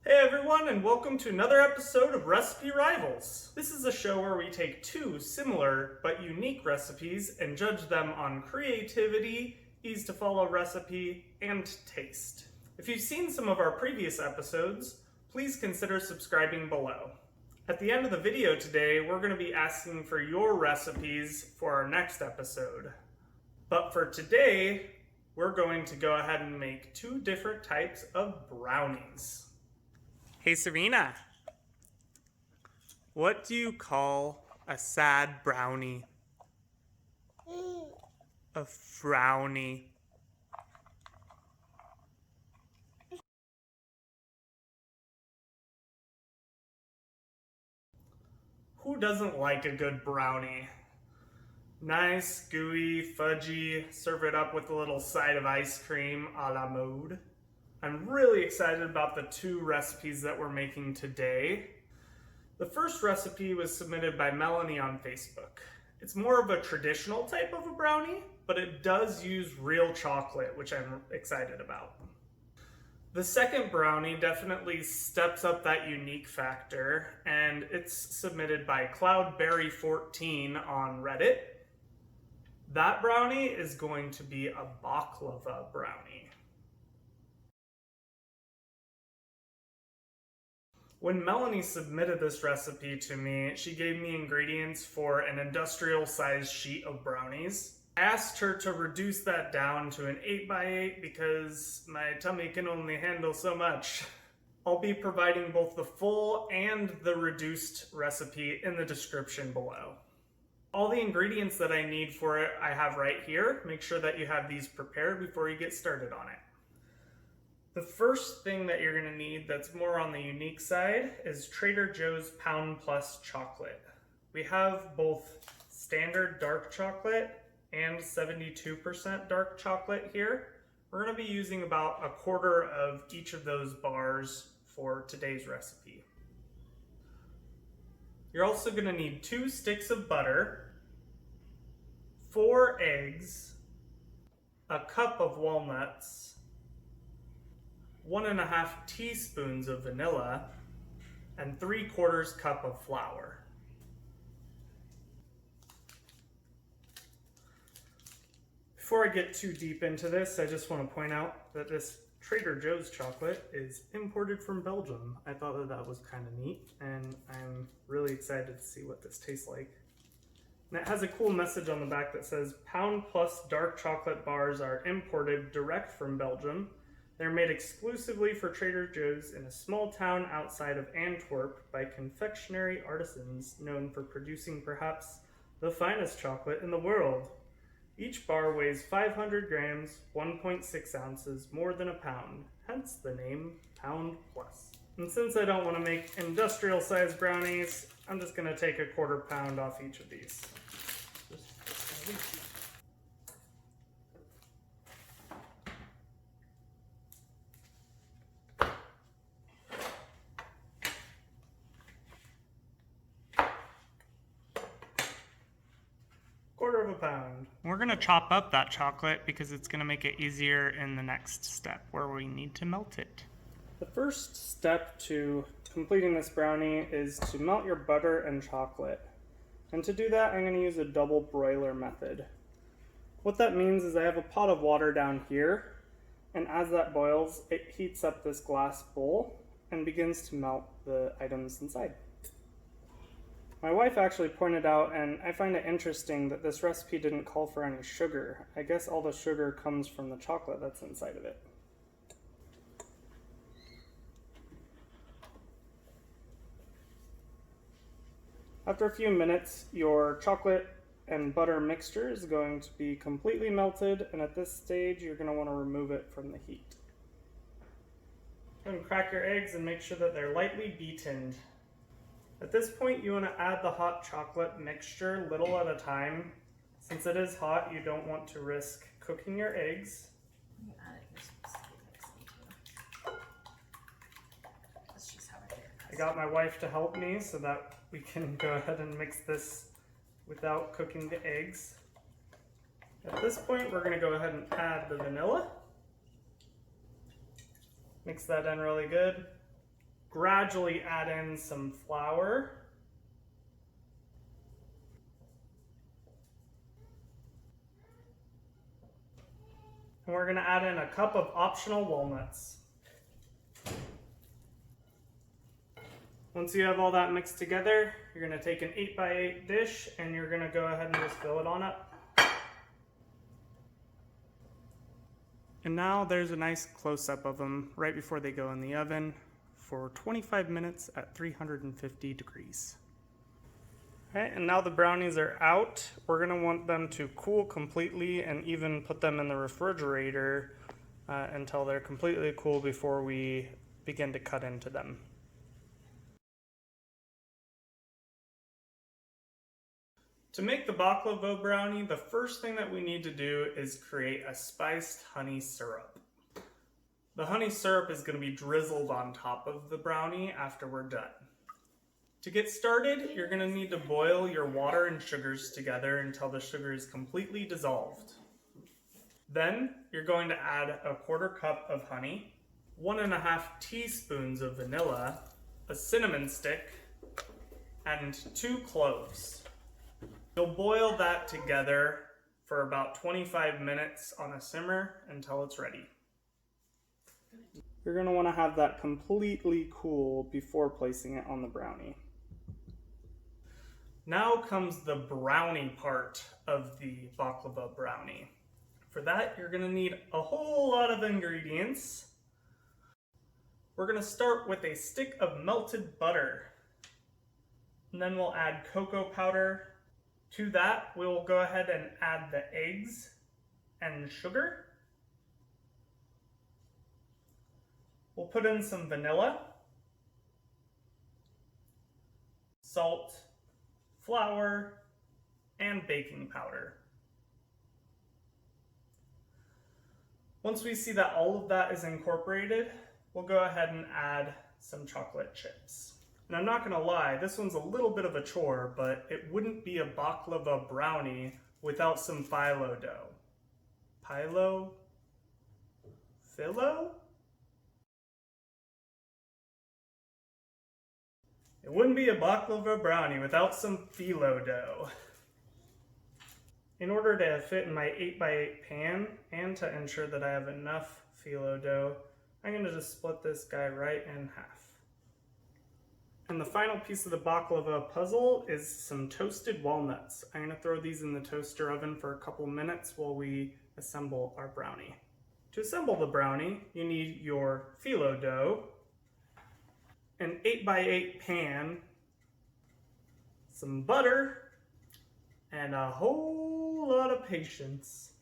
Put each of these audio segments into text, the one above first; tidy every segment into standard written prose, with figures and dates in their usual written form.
Hey everyone, and welcome to another episode of Recipe Rivals. This is a show where we take two similar but unique recipes and judge them on creativity, ease to follow recipe, and taste. If you've seen some of our previous episodes, please consider subscribing below. At the end of the video today, we're going to be asking for your recipes for our next episode. But for today, we're going to go ahead and make two different types of brownies. Hey Serena, what do you call a sad brownie? A frowny. Who doesn't like a good brownie? Nice, gooey, fudgy, serve it up with a little side of ice cream a la mode. I'm really excited about the two recipes that we're making today. The first recipe was submitted by Melanee on Facebook. It's more of a traditional type of a brownie, but it does use real chocolate, which I'm excited about. The second brownie definitely steps up that unique factor, and it's submitted by Cloudberry14 on Reddit. That brownie is going to be a baklava brownie. When Melanee submitted this recipe to me, she gave me ingredients for an industrial-sized sheet of brownies. I asked her to reduce that down to an 8x8 because my tummy can only handle so much. I'll be providing both the full and the reduced recipe in the description below. All the ingredients that I need for it I have right here. Make sure that you have these prepared before you get started on it. The first thing that you're going to need that's more on the unique side is Trader Joe's Pound Plus chocolate. We have both standard dark chocolate and 72% dark chocolate here. We're going to be using about a quarter of each of those bars for today's recipe. You're also going to need 2 sticks of butter, 4 eggs, a cup of walnuts, 1.5 teaspoons of vanilla, and 3/4 cup of flour. Before I get too deep into this, I just want to point out that this Trader Joe's chocolate is imported from Belgium. I thought that was kind of neat, and I'm really excited to see what this tastes like. And it has a cool message on the back that says, Pound Plus dark chocolate bars are imported direct from Belgium. They're made exclusively for Trader Joe's in a small town outside of Antwerp by confectionery artisans known for producing perhaps the finest chocolate in the world. Each bar weighs 500 grams, 1.6 ounces, more than a pound, hence the name Pound Plus. And since I don't want to make industrial-sized brownies, I'm just going to take a 1/4 pound off each of these. £1/4 pound. We're going to chop up that chocolate because it's going to make it easier in the next step where we need to melt it. The first step to completing this brownie is to melt your butter and chocolate. And to do that, I'm going to use a double broiler method. What that means is I have a pot of water down here, and as that boils, it heats up this glass bowl and begins to melt the items inside. My wife actually pointed out, and I find it interesting, that this recipe didn't call for any sugar. I guess all the sugar comes from the chocolate that's inside of it. After a few minutes, your chocolate and butter mixture is going to be completely melted, and at this stage, you're going to want to remove it from the heat. Go ahead and crack your eggs and make sure that they're lightly beaten. At this point, you want to add the hot chocolate mixture little at a time. Since it is hot, you don't want to risk cooking your eggs. I got my wife to help me so that we can go ahead and mix this without cooking the eggs. At this point, we're going to go ahead and add the vanilla. Mix that in really good. Gradually add in some flour. And we're going to add in a cup of optional walnuts. Once you have all that mixed together, you're going to take an 8x8 dish and you're going to go ahead and just fill it on up. And now there's a nice close-up of them right before they go in the oven for 25 minutes at 350 degrees. Okay, and now the brownies are out. We're going to want them to cool completely and even put them in the refrigerator until they're completely cool before we begin to cut into them. To make the baklava brownie, the first thing that we need to do is create a spiced honey syrup. The honey syrup is going to be drizzled on top of the brownie after we're done. To get started, you're going to need to boil your water and sugars together until the sugar is completely dissolved. Then you're going to add a 1/4 cup of honey, 1.5 teaspoons of vanilla, a cinnamon stick, and 2 cloves. You'll boil that together for about 25 minutes on a simmer until it's ready. You're going to want to have that completely cool before placing it on the brownie. Now comes the brownie part of the baklava brownie. For that, you're going to need a whole lot of ingredients. We're going to start with a stick of melted butter. And then we'll add cocoa powder. To that, we'll go ahead and add the eggs and sugar. We'll put in some vanilla, salt, flour, and baking powder. Once we see that all of that is incorporated, we'll go ahead and add some chocolate chips. And I'm not gonna lie, this one's a little bit of a chore, but it wouldn't be a baklava brownie without some phyllo dough. Phyllo? It wouldn't be a baklava brownie without some phyllo dough. In order to fit in my 8x8 pan and to ensure that I have enough phyllo dough, I'm going to just split this guy right in half. And the final piece of the baklava puzzle is some toasted walnuts. I'm going to throw these in the toaster oven for a couple minutes while we assemble our brownie. To assemble the brownie, you need your phyllo dough, an 8x8 pan, some butter, and a whole lot of patience.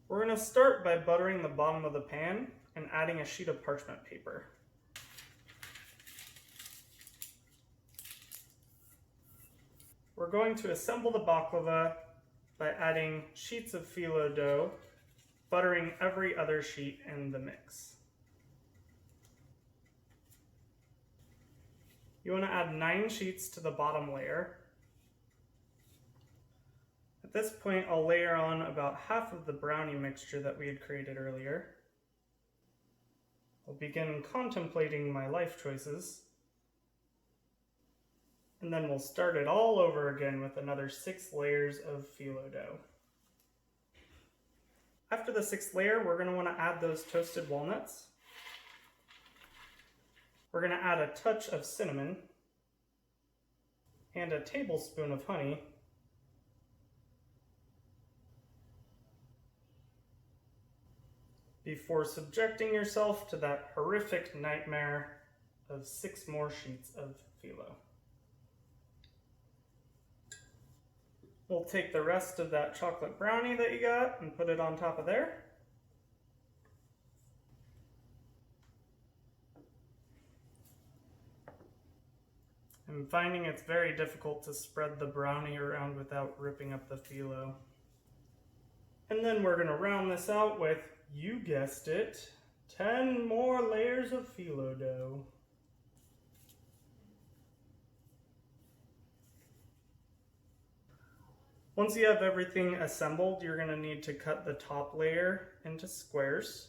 We're going to start by buttering the bottom of the pan and adding a sheet of parchment paper. We're going to assemble the baklava by adding sheets of phyllo dough, buttering every other sheet in the mix. You want to add 9 sheets to the bottom layer. At this point, I'll layer on about half of the brownie mixture that we had created earlier. I'll begin contemplating my life choices. And then we'll start it all over again with another 6 layers of phyllo dough. After the 6th layer, we're going to want to add those toasted walnuts. We're going to add a touch of cinnamon and a tablespoon of honey. Before subjecting yourself to that horrific nightmare of 6 more sheets of phyllo. We'll take the rest of that chocolate brownie that you got and put it on top of there. I'm finding it's very difficult to spread the brownie around without ripping up the phyllo. And then we're going to round this out with, you guessed it, 10 more layers of phyllo dough. Once you have everything assembled, you're going to need to cut the top layer into squares.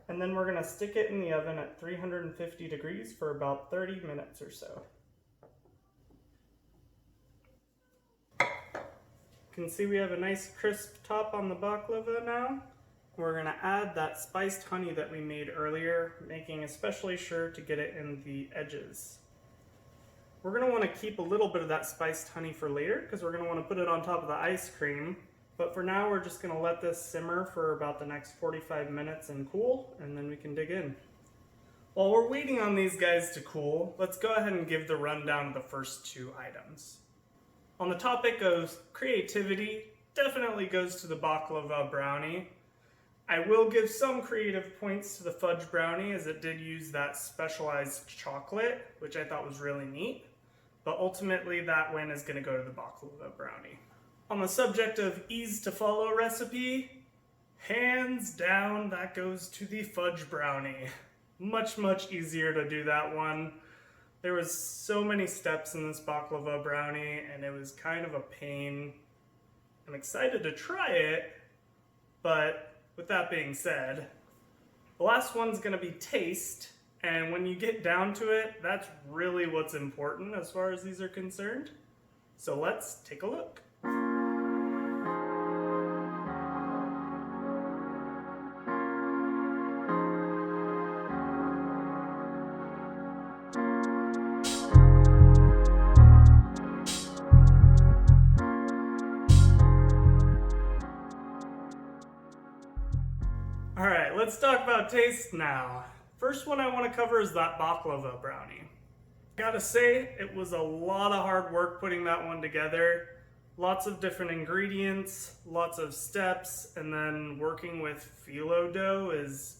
And then we're gonna stick it in the oven at 350 degrees for about 30 minutes or so. You can see we have a nice crisp top on the baklava now. We're gonna add that spiced honey that we made earlier, making especially sure to get it in the edges. We're gonna wanna keep a little bit of that spiced honey for later because we're gonna wanna put it on top of the ice cream. But for now, we're just gonna let this simmer for about the next 45 minutes and cool, and then we can dig in. While we're waiting on these guys to cool, let's go ahead and give the rundown of the first two items. On the topic of creativity, definitely goes to the baklava brownie. I will give some creative points to the fudge brownie as it did use that specialized chocolate, which I thought was really neat. But ultimately that win is gonna go to the baklava brownie. On the subject of ease to follow recipe, hands down that goes to the fudge brownie. Much easier to do that one. There was so many steps in this baklava brownie and it was kind of a pain. I'm excited to try it, but with that being said, the last one's gonna be taste, and when you get down to it, that's really what's important as far as these are concerned. So let's take a look. Alright, let's talk about taste now. First one I want to cover is that baklava brownie. Gotta say, it was a lot of hard work putting that one together. Lots of different ingredients, lots of steps, and then working with phyllo dough is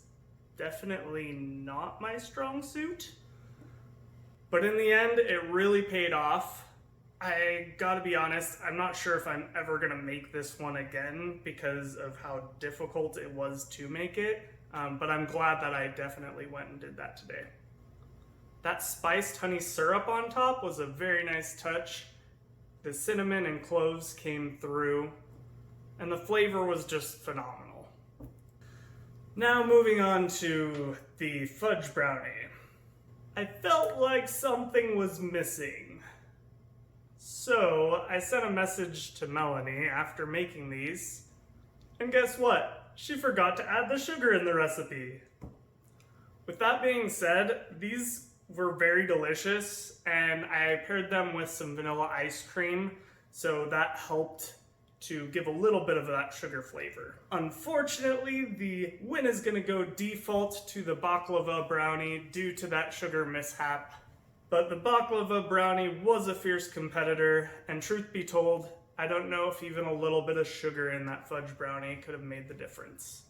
definitely not my strong suit. But in the end, it really paid off. I gotta be honest, I'm not sure if I'm ever gonna make this one again because of how difficult it was to make it, but I'm glad that I definitely went and did that today. That spiced honey syrup on top was a very nice touch. The cinnamon and cloves came through, and the flavor was just phenomenal. Now moving on to the fudge brownie. I felt like something was missing. So I sent a message to Melanee after making these, and guess what? She forgot to add the sugar in the recipe. With that being said, these were very delicious, and I paired them with some vanilla ice cream, so that helped to give a little bit of that sugar flavor. Unfortunately, the win is gonna go default to the baklava brownie due to that sugar mishap. But the baklava brownie was a fierce competitor, and truth be told, I don't know if even a little bit of sugar in that fudge brownie could have made the difference.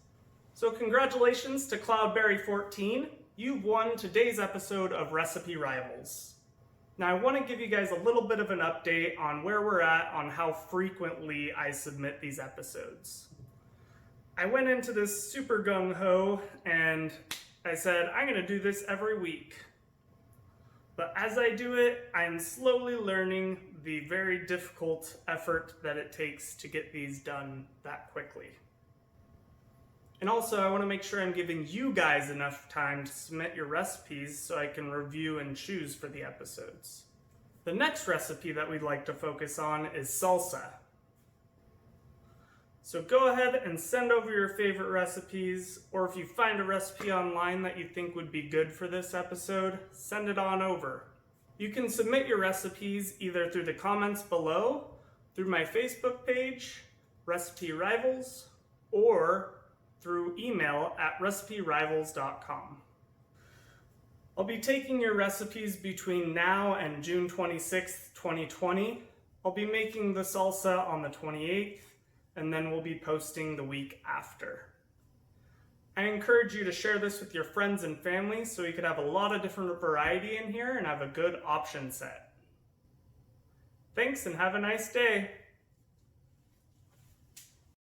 So congratulations to Cloudberry14, you've won today's episode of Recipe Rivals. Now I want to give you guys a little bit of an update on where we're at on how frequently I submit these episodes. I went into this super gung-ho and I said, I'm gonna do this every week. But as I do it, I'm slowly learning the very difficult effort that it takes to get these done that quickly. And also, I want to make sure I'm giving you guys enough time to submit your recipes so I can review and choose for the episodes. The next recipe that we'd like to focus on is salsa. So go ahead and send over your favorite recipes, or if you find a recipe online that you think would be good for this episode, send it on over. You can submit your recipes either through the comments below, through my Facebook page, Recipe Rivals, or through email at reciperivals.com. I'll be taking your recipes between now and June 26th, 2020. I'll be making the salsa on the 28th, and then we'll be posting the week after. I encourage you to share this with your friends and family so you could have a lot of different variety in here and have a good option set. Thanks and have a nice day.